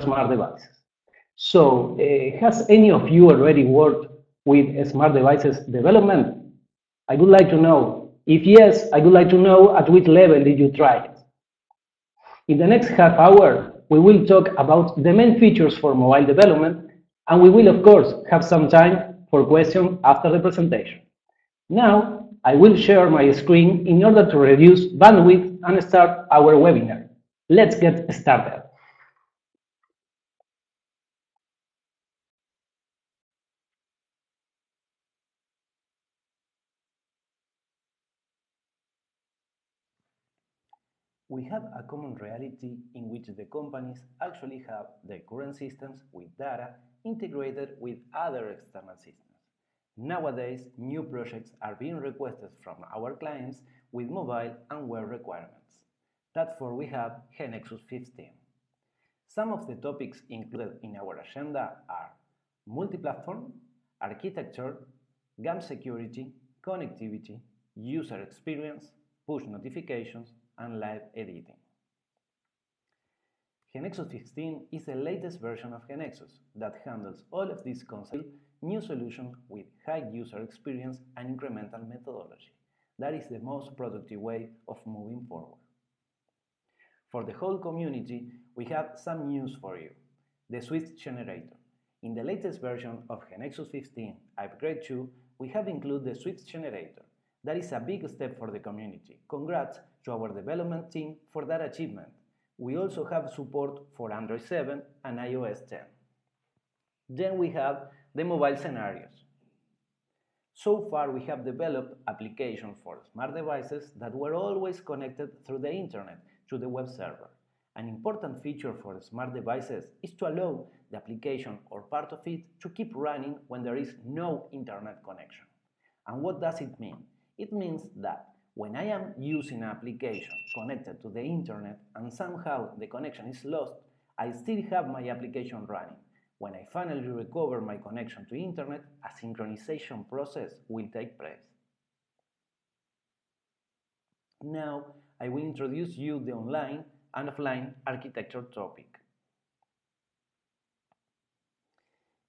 smart devices. So, has any of you already worked with smart devices development? I would like to know. If yes, I would like to know at which level did you try it. In the next half hour, we will talk about the main features for mobile development, and we will, of course, have some time for questions after the presentation. Now, I will share my screen in order to reduce bandwidth and start our webinar. Let's get started. We have a common reality in which the companies actually have their current systems with data integrated with other external systems. Nowadays, new projects are being requested from our clients with mobile and web requirements. Therefore, we have GeneXus 15. Some of the topics included in our agenda are multi-platform, architecture, GAM security, connectivity, user experience, push notifications, and live editing. GeneXus 15 is the latest version of GeneXus that handles all of these concepts, new solutions with high user experience and incremental methodology. That is the most productive way of moving forward. For the whole community, we have some news for you. The switch generator. In the latest version of GeneXus 15 Upgrade 2, we have included the switch generator. That is a big step for the community. Congrats to our development team for that achievement. We also have support for Android 7 and iOS 10. Then we have the mobile scenarios. So far, we have developed applications for smart devices that were always connected through the internet to the web server. An important feature for smart devices is to allow the application or part of it to keep running when there is no internet connection. And what does it mean? It means that when I am using an application connected to the internet and somehow the connection is lost, I still have my application running. When I finally recover my connection to internet, a synchronization process will take place. Now, I will introduce you the online and offline architecture topic.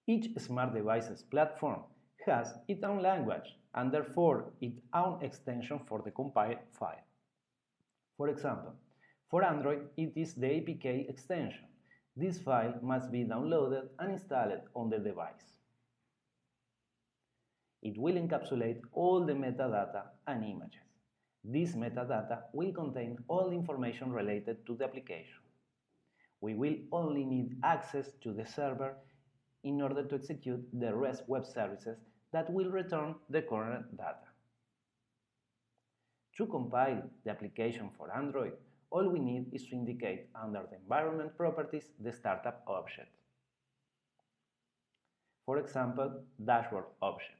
Each smart devices platform has its own language and therefore its own extension for the compiled file. For example, for Android it is the APK extension. This file must be downloaded and installed on the device. It will encapsulate all the metadata and images. This metadata will contain all information related to the application. We will only need access to the server in order to execute the REST web services that will return the current data. To compile the application for Android, all we need is to indicate under the environment properties the startup object. For example, dashboard object.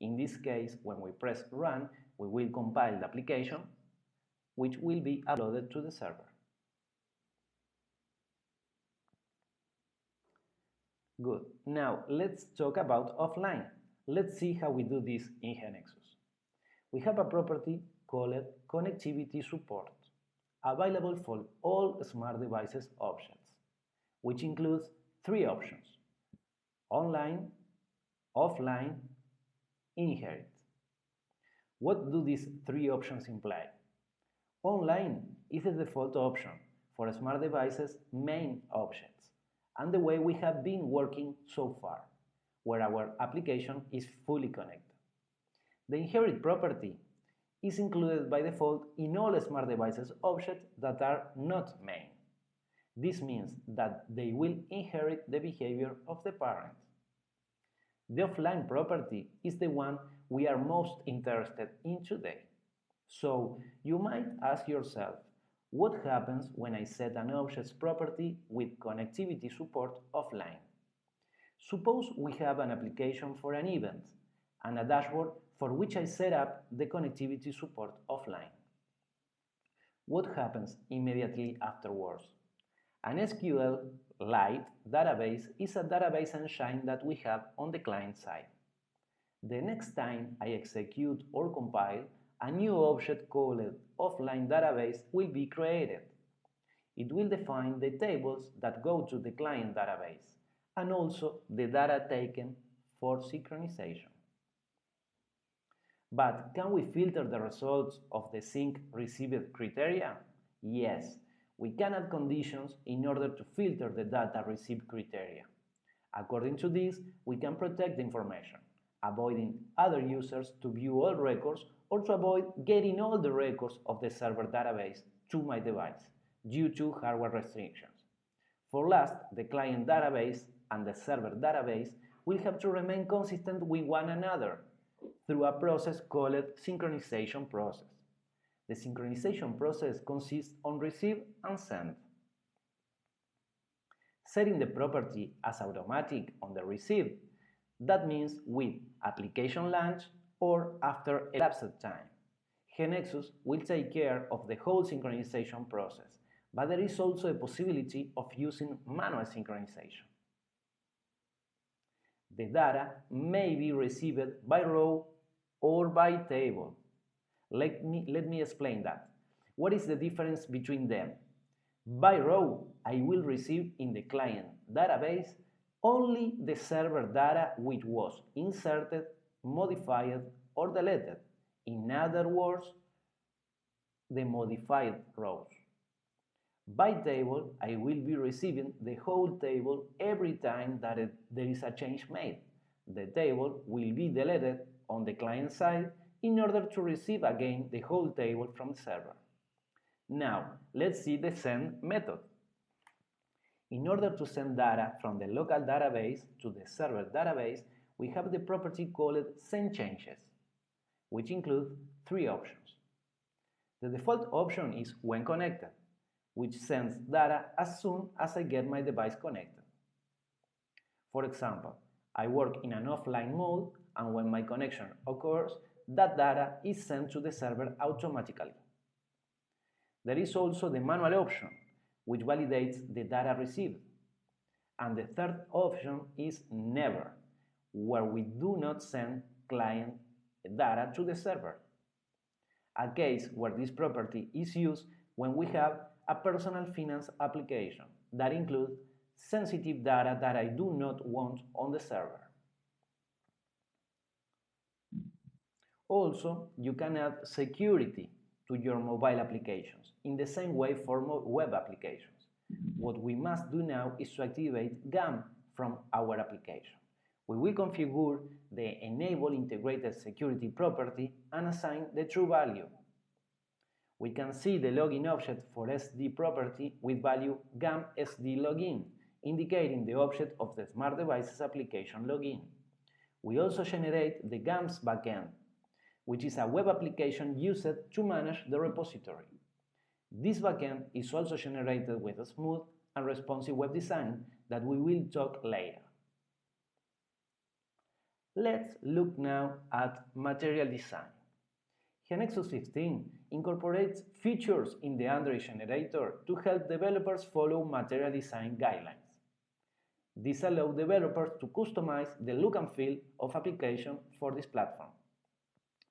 In this case, when we press Run, we will compile the application, which will be uploaded to the server. Good. Now, let's talk about offline. Let's see how we do this in GeneXus. We have a property called connectivity support, available for all smart devices objects, which includes three options: online, offline, inherit. What do these three options imply? Online is the default option for smart devices' main objects, and the way we have been working so far, where our application is fully connected. The inherit property is included by default in all smart devices objects that are not main. This means that they will inherit the behavior of the parent. The offline property is the one we are most interested in today. So you might ask yourself, what happens when I set an object's property with connectivity support offline? Suppose we have an application for an event and a dashboard for which I set up the connectivity support offline. What happens immediately afterwards? An SQLite database is a database engine that we have on the client side. The next time I execute or compile, a new object called offline database will be created. It will define the tables that go to the client database and also the data taken for synchronization. But can we filter the results of the sync received criteria? Yes, we can add conditions in order to filter the data received criteria. According to this, we can protect the information, avoiding other users to view all records or to avoid getting all the records of the server database to my device due to hardware restrictions. For last, the client database and the server database will have to remain consistent with one another through a process called synchronization process. The synchronization process consists on receive and send. Setting the property as automatic on the receive, that means with application launch or after elapsed time. GeneXus will take care of the whole synchronization process, but there is also a possibility of using manual synchronization. The data may be received by row or by table. Let me explain that. What is the difference between them? By row, I will receive in the client database only the server data which was inserted, modified, or deleted. In other words, the modified rows. By table, I will be receiving the whole table every time that there is a change made. The table will be deleted on the client side in order to receive again the whole table from the server. Now, let's see the send method. In order to send data from the local database to the server database, we have the property called send changes, which includes three options. The default option is when connected, which sends data as soon as I get my device connected. For example, I work in an offline mode, and when my connection occurs, that data is sent to the server automatically. There is also the manual option, which validates the data received. And the third option is never, where we do not send client data to the server. A case where this property is used when we have a personal finance application that includes sensitive data that I do not want on the server. Also, you can add security to your mobile applications in the same way for web applications. What we must do now is to activate GAM from our application. We will configure the Enable Integrated Security property and assign the true value. We can see the login object for SD property with value GAM SD login, indicating the object of the Smart Devices application login. We also generate the GAMS backend, which is a web application used to manage the repository. This backend is also generated with a smooth and responsive web design that we will talk later. Let's look now at material design. GeneXus 15 incorporates features in the Android generator to help developers follow material design guidelines. This allows developers to customize the look and feel of application for this platform.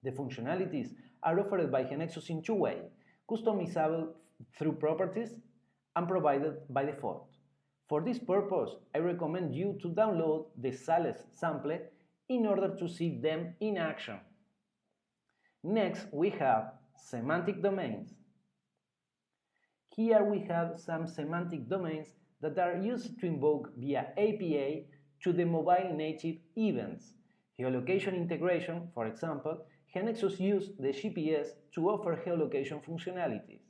The functionalities are offered by GeneXus in two ways, customizable through properties and provided by default. For this purpose, I recommend you to download the Sales sample in order to see them in action. Next, we have semantic domains. Here we have some semantic domains that are used to invoke via API to the mobile native events. Geolocation integration, for example, GeneXus used the GPS to offer geolocation functionalities.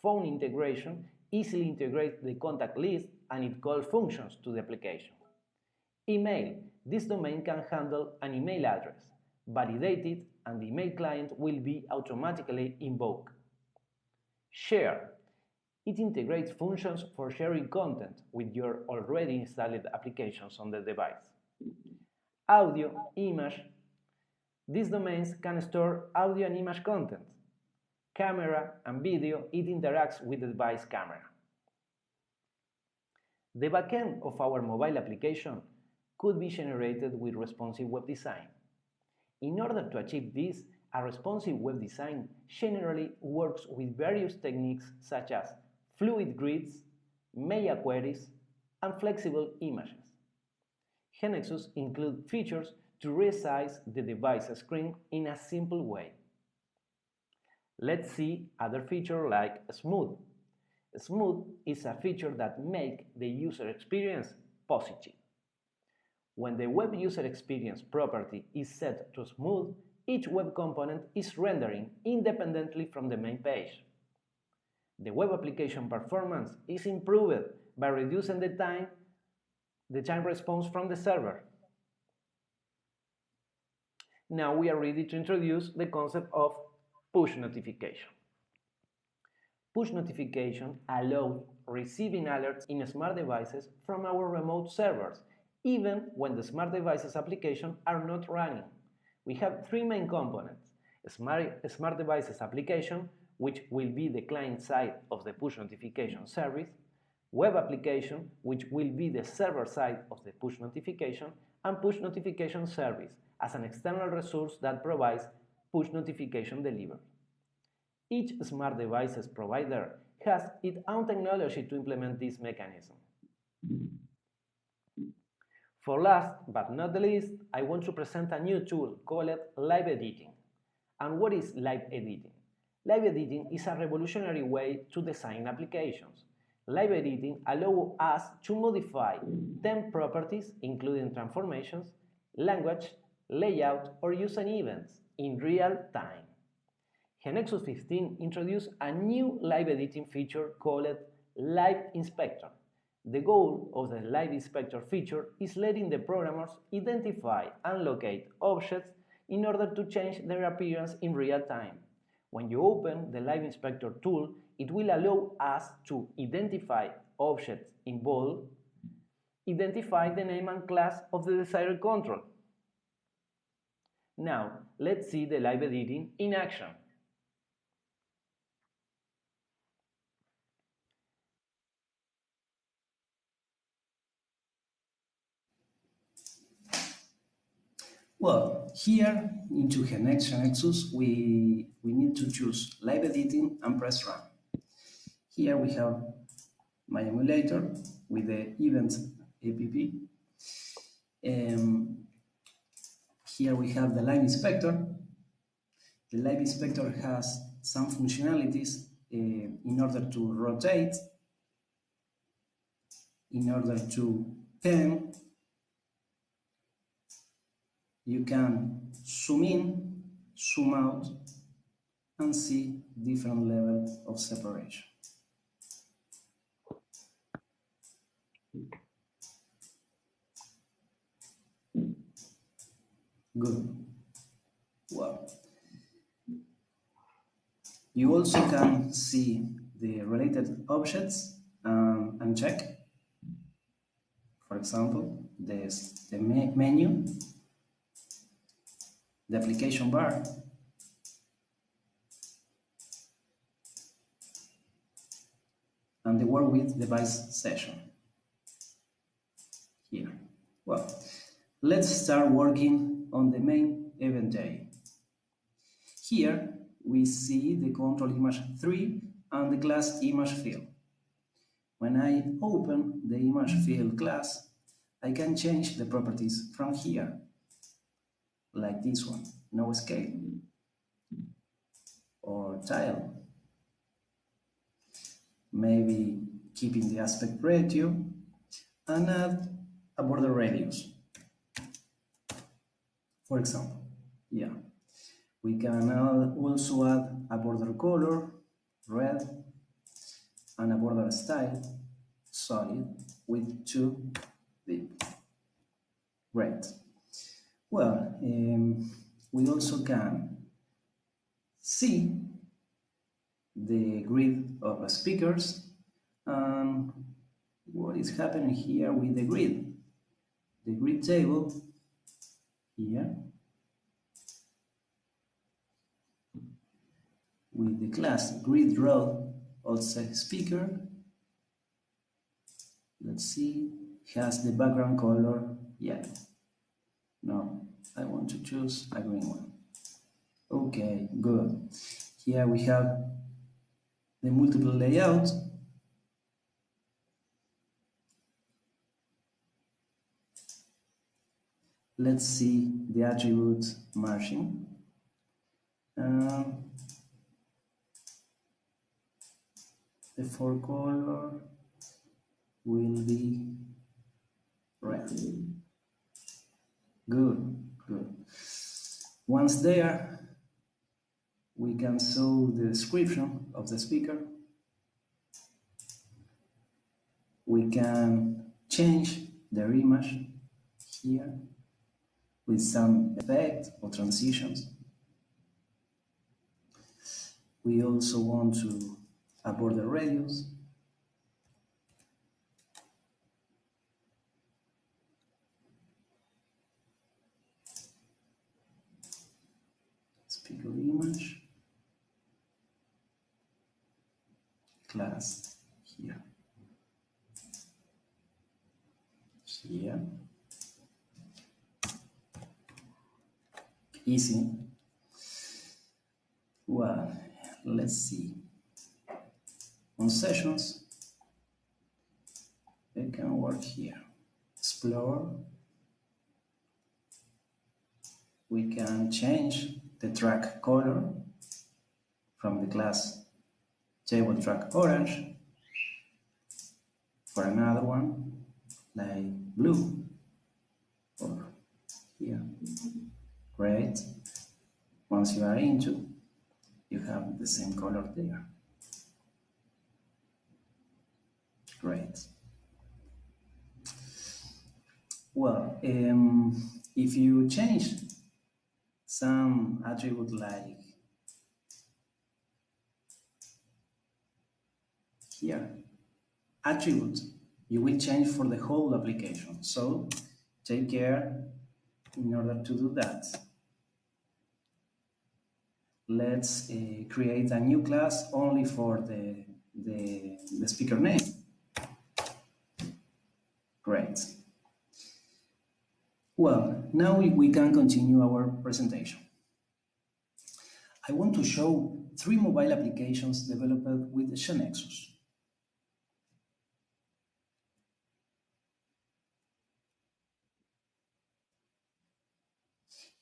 Phone integration easily integrates the contact list and it calls functions to the application. Email. This domain can handle an email address, validate it, and the email client will be automatically invoked. Share. It integrates functions for sharing content with your already installed applications on the device. Audio, image. These domains can store audio and image content. Camera and video, it interacts with the device camera. The backend of our mobile application could be generated with responsive web design. In order to achieve this, a responsive web design generally works with various techniques such as fluid grids, media queries, and flexible images. GeneXus includes features to resize the device screen in a simple way. Let's see other features like Smooth. Smooth is a feature that makes the user experience positive. When the web user experience property is set to smooth, each web component is rendering independently from the main page. The web application performance is improved by reducing the time response from the server. Now we are ready to introduce the concept of push notification. Push notification allows receiving alerts in smart devices from our remote servers, even when the smart devices applications are not running. We have three main components: smart devices application, which will be the client side of the push notification service, web application, which will be the server side of the push notification, and push notification service as an external resource that provides push notification delivery. Each smart devices provider has its own technology to implement this mechanism. For last but not the least, I want to present a new tool called live editing. And what is live editing? Live editing is a revolutionary way to design applications. Live editing allows us to modify 10 properties, including transformations, language, layout, or using events in real time. GeneXus 15 introduced a new live editing feature called Live Inspector. The goal of the Live Inspector feature is letting the programmers identify and locate objects in order to change their appearance in real time. When you open the Live Inspector tool, it will allow us to identify objects involved, identify the name and class of the desired control. Now, let's see the live editing in action. Well, here into GeneXus, we need to choose live editing and press run. Here we have my emulator with the events app. Here we have the live inspector. The live inspector has some functionalities in order to rotate, in order to pen. You can zoom in, zoom out, and see different levels of separation. Good. Well, you also can see the related objects and check. For example, there's the menu, the application bar, and the work with device session here. Well, let's start working on the main event day. Here we see the control image 3 and the class image field. When I open the image field class, I can change the properties from here, like this one, no scale, or tile, maybe keeping the aspect ratio, and add a border radius. For example, yeah, we can also add a border color, red, and a border style, solid, with 2 deep. Great. Well, we also can see the grid of speakers and what is happening here with the grid. The grid table here with the class grid row outside speaker. Let's see, has the background color yellow. No, I want to choose a green one. Okay, good. Here we have the multiple layout Let's see the attribute margin. Um, the forecolor will be red. Good, good. Once there, we can show the description of the speaker. We can change their image here with some effect or transitions. We also want to a border radius. Speaker image, class here, here. Easy. Well, let's see. On sessions, we can work here. Explore. We can change the track color from the class table track orange for another one like blue or here. Great. Once you are into, you have the same color there. Great. Well, if you change some attribute like here, attribute, you will change for the whole application. So take care in order to do that. Let's create a new class only for the speaker name. Great. Well, now we can continue our presentation. I want to show 3 mobile applications developed with GeneXus.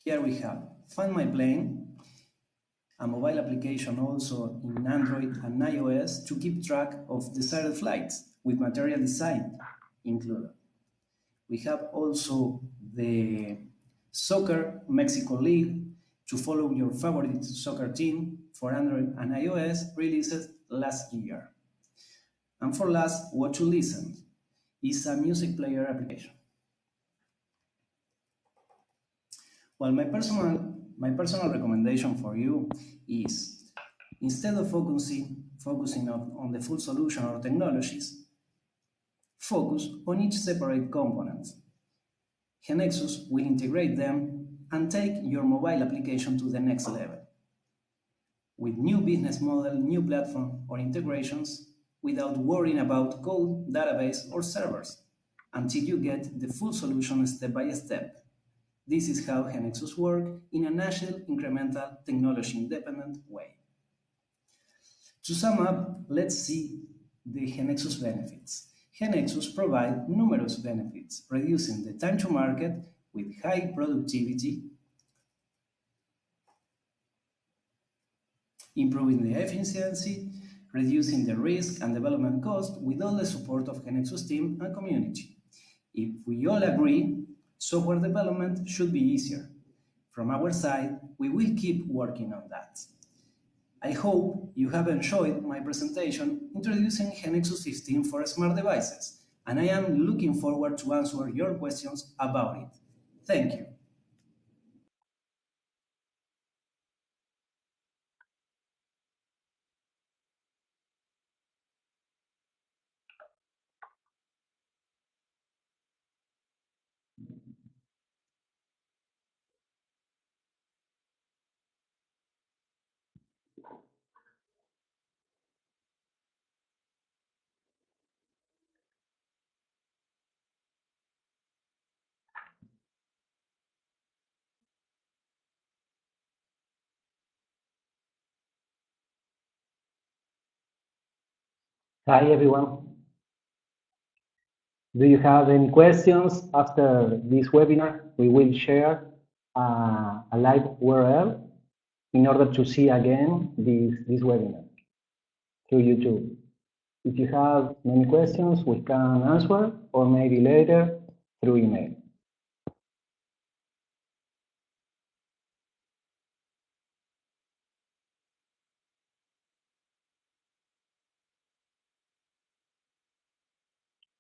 Here we have Find My Plane, a mobile application also in Android and iOS to keep track of desired flights with material design included. We have also the Soccer Mexico League to follow your favorite soccer team for Android and iOS released last year. And for last, What to Listen is a music player application. Well, my personal recommendation for you is instead of focusing on the full solution or technologies, focus on each separate component. GeneXus will integrate them and take your mobile application to the next level with new business model, new platform or integrations without worrying about code, database or servers until you get the full solution step by step. This is how GeneXus works in an agile, incremental, technology-independent way. To sum up, let's see the GeneXus benefits. GeneXus provides numerous benefits, reducing the time to market with high productivity, improving the efficiency, reducing the risk and development cost with all the support of GeneXus team and community. If we all agree, software development should be easier. From our side, we will keep working on that. I hope you have enjoyed my presentation introducing GeneXus 15 for smart devices, and I am looking forward to answer your questions about it. Thank you. Hi everyone. Do you have any questions after this webinar? We will share a live URL in order to see again this webinar through YouTube. If you have many questions, we can answer, or maybe later through email.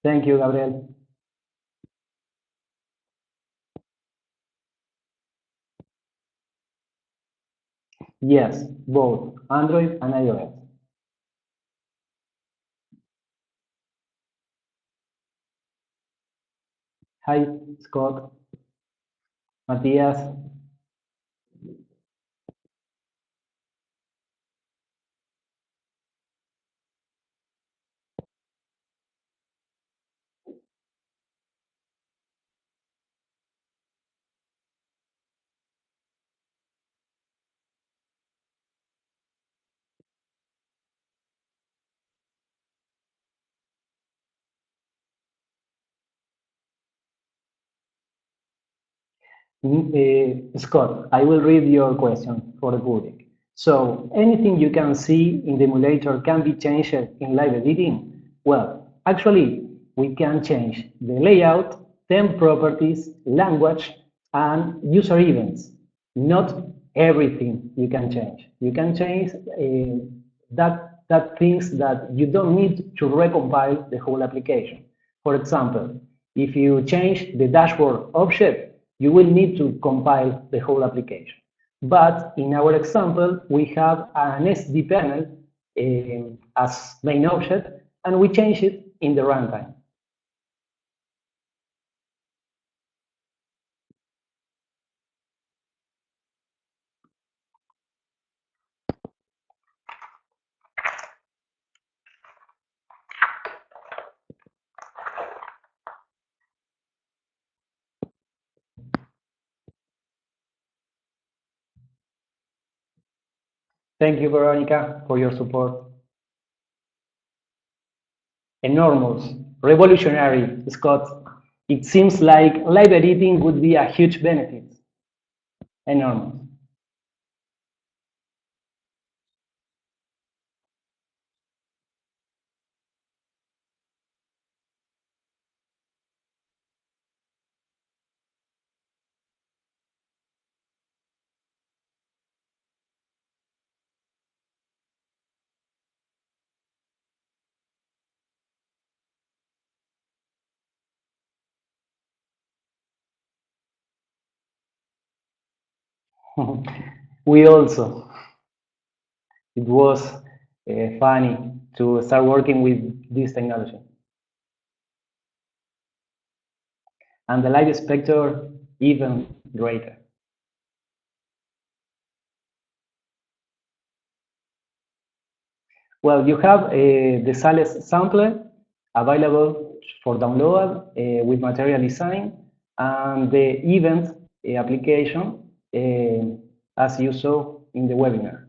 Thank you, Gabriel. Yes, both Android and iOS. Hi, Scott, Matthias. Scott, I will read your question for the public. So, anything you can see in the emulator can be changed in live editing? Well, actually, we can change the layout, temp properties, language, and user events. Not everything you can change. You can change that things that you don't need to recompile the whole application. For example, if you change the dashboard object, you will need to compile the whole application. But in our example, we have an SD panel as main object, and we change it in the runtime. Thank you, Veronica, for your support. Enormous, revolutionary, Scott. It seems like live editing would be a huge benefit. Enormous. We also, it was funny to start working with this technology. And the live spectre, even greater. Well, you have the Sales sampler available for download with material design and the event application as you saw in the webinar.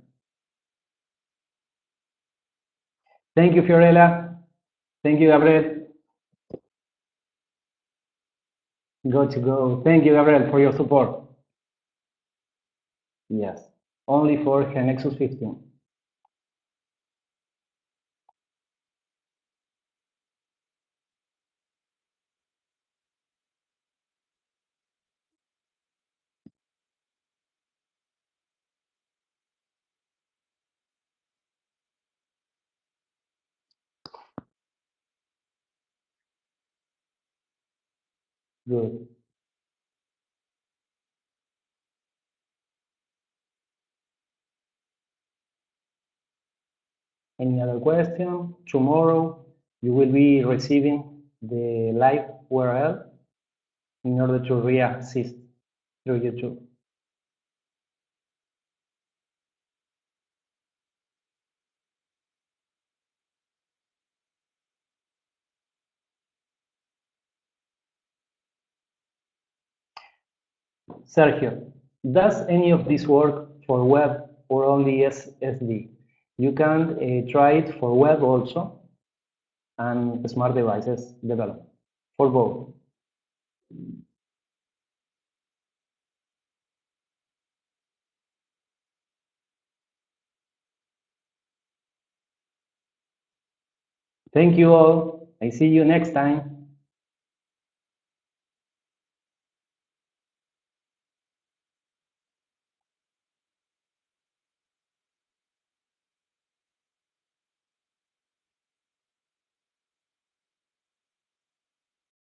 Thank you, Fiorella. Thank you, Gabriel. Go to go. Thank you, Gabriel, for your support. Yes, only for GeneXus 15. Good. Any other question? Tomorrow you will be receiving the live URL in order to re-assist through YouTube. Sergio, does any of this work for web or only SSD? You can try it for web also and smart devices development. for both. Thank you all. I see you next time.